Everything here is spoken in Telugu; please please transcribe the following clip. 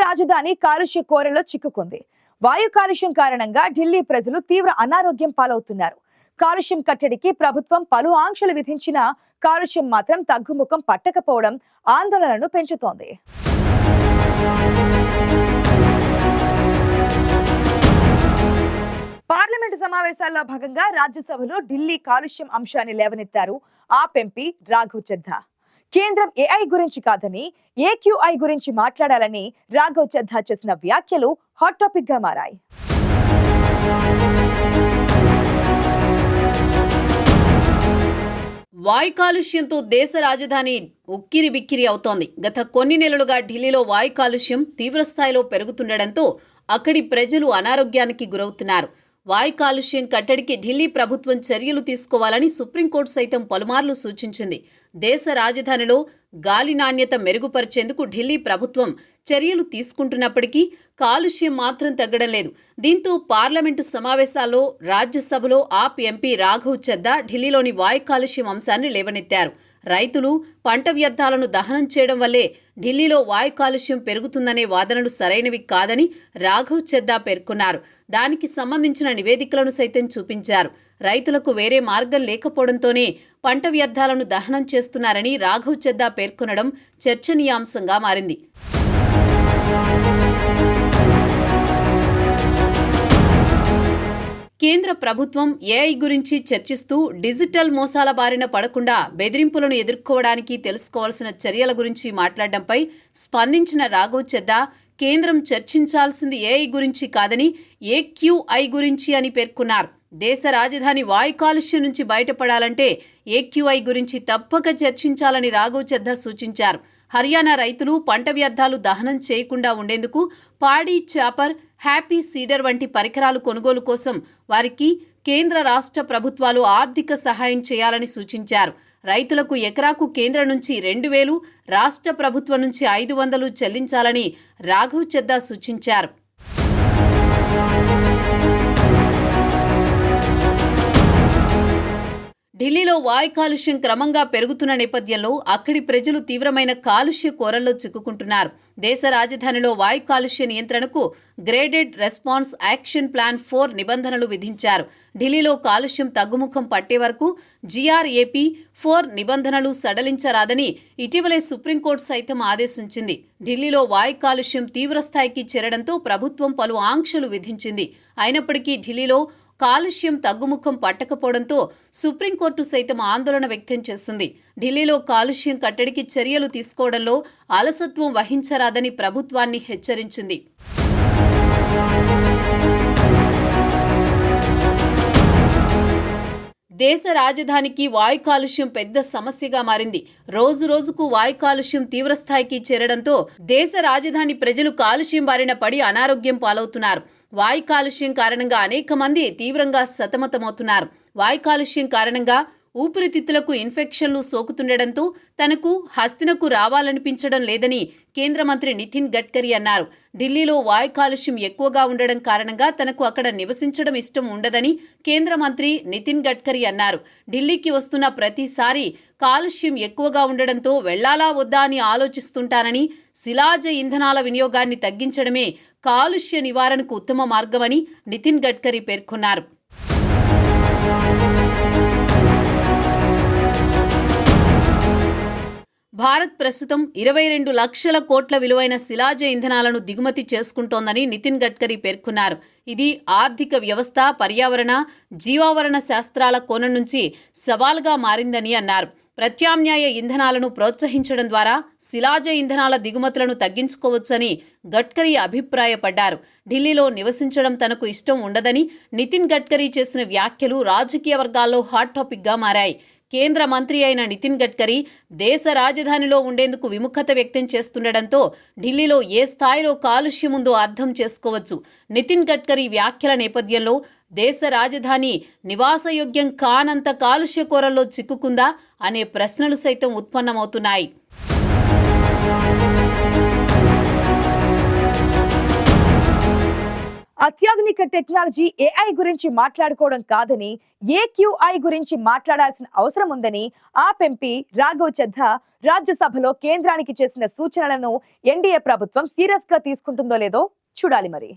రాజధాని కాలుష్య కోరలో చిక్కుకుంది. వాయు కాలుష్యం కారణంగా ఢిల్లీ ప్రజలు తీవ్ర అనారోగ్యం పాలవుతున్నారు. కాలుష్యం కట్టడికి ప్రభుత్వం పలు ఆంక్షలు విధించినా కాలుష్యం మాత్రం తగ్గుముఖం పట్టకపోవడం ఆందోళనను పెంచుతోంది. పార్లమెంటు సమావేశాల్లో భాగంగా రాజ్యసభలో ఢిల్లీ కాలుష్యం అంశాన్ని లేవనెత్తారు ఆప్ ఎంపీ రాఘవ్ చద్దా. కేంద్రం ఏఐ గురించి కాదని ఏక్యూఐ గురించి మాట్లాడాలని రాఘవ్ చద్దా చేసిన వ్యాఖ్యలు హాట్ టాపిక్ గా మారాయి. వాయు కాలుష్యంతో దేశ రాజధాని ఉక్కిరి బిక్కిరి అవుతోంది. గత కొన్ని నెలలుగా ఢిల్లీలో వాయు కాలుష్యం తీవ్రస్థాయిలో పెరుగుతుండటంతో అక్కడి ప్రజలు అనారోగ్యానికి గురవుతున్నారు. వాయు కాలుష్యం కట్టడికి ఢిల్లీ ప్రభుత్వం చర్యలు తీసుకోవాలని సుప్రీంకోర్టు సైతం పలుమార్లు సూచించింది. దేశ రాజధానిలో గాలి నాణ్యత మెరుగుపరిచేందుకు ఢిల్లీ ప్రభుత్వం చర్యలు తీసుకుంటున్నప్పటికీ కాలుష్యం మాత్రం తగ్గడం లేదు. దీంతో పార్లమెంటు సమావేశాల్లో రాజ్యసభలో ఆప్ ఎంపీ రాఘవ్ చద్దా ఢిల్లీలోని వాయు కాలుష్యం అంశాన్ని లేవనెత్తారు. రైతులు పంట వ్యర్థాలను దహనం చేయడం వల్లే ఢిల్లీలో వాయు కాలుష్యం పెరుగుతుందనే వాదనలు సరైనవి కాదని రాఘవ్ చద్దా పేర్కొన్నారు. దానికి సంబంధించిన నివేదికలను సైతం చూపించారు. రైతులకు వేరే మార్గం లేకపోవడంతోనే పంట వ్యర్థాలను దహనం చేస్తున్నారని రాఘవ్ చద్దా పేర్కొనడం చర్చనీయాంశంగా మారింది. కేంద్ర ప్రభుత్వం ఏఐ గురించి చర్చిస్తూ డిజిటల్ మోసాల బారిన పడకుండా బెదిరింపులను ఎదుర్కోవడానికి తెలుసుకోవాల్సిన చర్యల గురించి మాట్లాడడంపై స్పందించిన రాఘవ్ చద్దా కేంద్రం చర్చించాల్సింది ఏఐ గురించి కాదని ఏక్యూఐ గురించి అని పేర్కొన్నారు. దేశ రాజధాని వాయు కాలుష్యం నుంచి బయటపడాలంటే ఏక్యూఐ గురించి తప్పక చర్చించాలని రాఘవ్ చద్దా సూచించారు. హర్యానా రైతులు పంట వ్యర్థాలు దహనం చేయకుండా ఉండేందుకు పాడీ చాపర్, హ్యాపీ సీడర్ వంటి పరికరాలు కొనుగోలు కోసం వారికి కేంద్ర రాష్ట్ర ప్రభుత్వాలు ఆర్థిక సహాయం చేయాలని సూచించారు. రైతులకు ఎకరాకు కేంద్రం నుంచి 2,000, రాష్ట్ర ప్రభుత్వం నుంచి 500 చెల్లించాలని రాఘవ్ చద్దా సూచించారు. ఢిల్లీలో వాయు కాలుష్యం క్రమంగా పెరుగుతున్న నేపథ్యంలో అక్కడి ప్రజలు తీవ్రమైన కాలుష్య కోరల్లో చిక్కుకుంటున్నారు. దేశ రాజధానిలో వాయు కాలుష్య నియంత్రణకు గ్రేడెడ్ రెస్పాన్స్ యాక్షన్ ప్లాన్ 4 నిబంధనలు విధించారు. ఢిల్లీలో కాలుష్యం తగ్గుముఖం పట్టే వరకు GRAP 4 నిబంధనలు సడలించరాదని ఇటీవలే సుప్రీంకోర్టు సైతం ఆదేశించింది. ఢిల్లీలో వాయు కాలుష్యం తీవ్రస్థాయికి చేరడంతో ప్రభుత్వం పలు ఆంక్షలు విధించింది. అయినప్పటికీ ఢిల్లీలో కాలుష్యం తగ్గుముఖం పట్టకపోవడంతో సుప్రీంకోర్టు సైతం ఆందోళన వ్యక్తం చేసింది. ఢిల్లీలో కాలుష్యం కట్టడికి చర్యలు తీసుకోవడంలో అలసత్వం వహించరాదని ప్రభుత్వాన్ని హెచ్చరించింది. దేశ రాజధానికి వాయు కాలుష్యం పెద్ద సమస్యగా మారింది. రోజు రోజుకు వాయు కాలుష్యం తీవ్రస్థాయికి చేరడంతో దేశ రాజధాని ప్రజలు కాలుష్యం బారిన పడి అనారోగ్యం పాలవుతున్నారు. వాయు కాలుష్యం కారణంగా అనేక మంది తీవ్రంగా సతమతమవుతున్నారు. వాయు కాలుష్యం కారణంగా ఊపిరితిత్తులకు ఇన్ఫెక్షన్లు సోకుతుండటంతో తనకు హస్తినకు రావాలనిపించడం లేదని కేంద్ర మంత్రి నితిన్ గడ్కరీ అన్నారు. ఢిల్లీలో వాయు కాలుష్యం ఎక్కువగా ఉండడం కారణంగా తనకు అక్కడ నివసించడం ఇష్టం ఉండదని కేంద్ర మంత్రి నితిన్ గడ్కరీ అన్నారు. ఢిల్లీకి వస్తున్న ప్రతిసారి కాలుష్యం ఎక్కువగా ఉండడంతో వెళ్లాలా వద్దా అని ఆలోచిస్తుంటానని, శిలాజ ఇంధనాల వినియోగాన్ని తగ్గించడమే కాలుష్య నివారణకు ఉత్తమ మార్గమని నితిన్ గడ్కరీ పేర్కొన్నారు. భారత్ ప్రస్తుతం 22 లక్షల కోట్ల విలువైన శిలాజ ఇంధనాలను దిగుమతి చేసుకుంటోందని నితిన్ గడ్కరీ పేర్కొన్నారు. ఇది ఆర్థిక వ్యవస్థ, పర్యావరణ, జీవావరణ శాస్త్రాల కోణం నుంచి సవాల్గా మారిందని అన్నారు. ప్రత్యామ్నాయ ఇంధనాలను ప్రోత్సహించడం ద్వారా శిలాజ ఇంధనాల దిగుమతులను తగ్గించుకోవచ్చని గడ్కరీ అభిప్రాయపడ్డారు. ఢిల్లీలో నివసించడం తనకు ఇష్టం ఉండదని నితిన్ గడ్కరీ చేసిన వ్యాఖ్యలు రాజకీయ వర్గాల్లో హాట్ టాపిక్గా మారాయి. కేంద్ర మంత్రి అయిన నితిన్ గడ్కరీ దేశ రాజధానిలో ఉండేందుకు విముఖత వ్యక్తం చేస్తుండటంతో ఢిల్లీలో ఏ స్థాయిలో కాలుష్యం ఉందో అర్థం చేసుకోవచ్చు. నితిన్ గడ్కరీ వ్యాఖ్యల నేపథ్యంలో దేశ రాజధాని నివాసయోగ్యం కానంత కాలుష్య కోరల్లో చిక్కుకుందా అనే ప్రశ్నలు సైతం ఉత్పన్నమవుతున్నాయి. అత్యాధునిక టెక్నాలజీ ఏఐ గురించి మాట్లాడుకోవడం కాదని ఏక్యూఐ గురించి మాట్లాడాల్సిన అవసరం ఉందని ఆప్ ఎంపీ రాఘవ్ చద్దా రాజ్యసభలో కేంద్రానికి చేసిన సూచనలను ఎన్డీఏ ప్రభుత్వం సీరియస్ గా తీసుకుంటుందో లేదో చూడాలి మరి.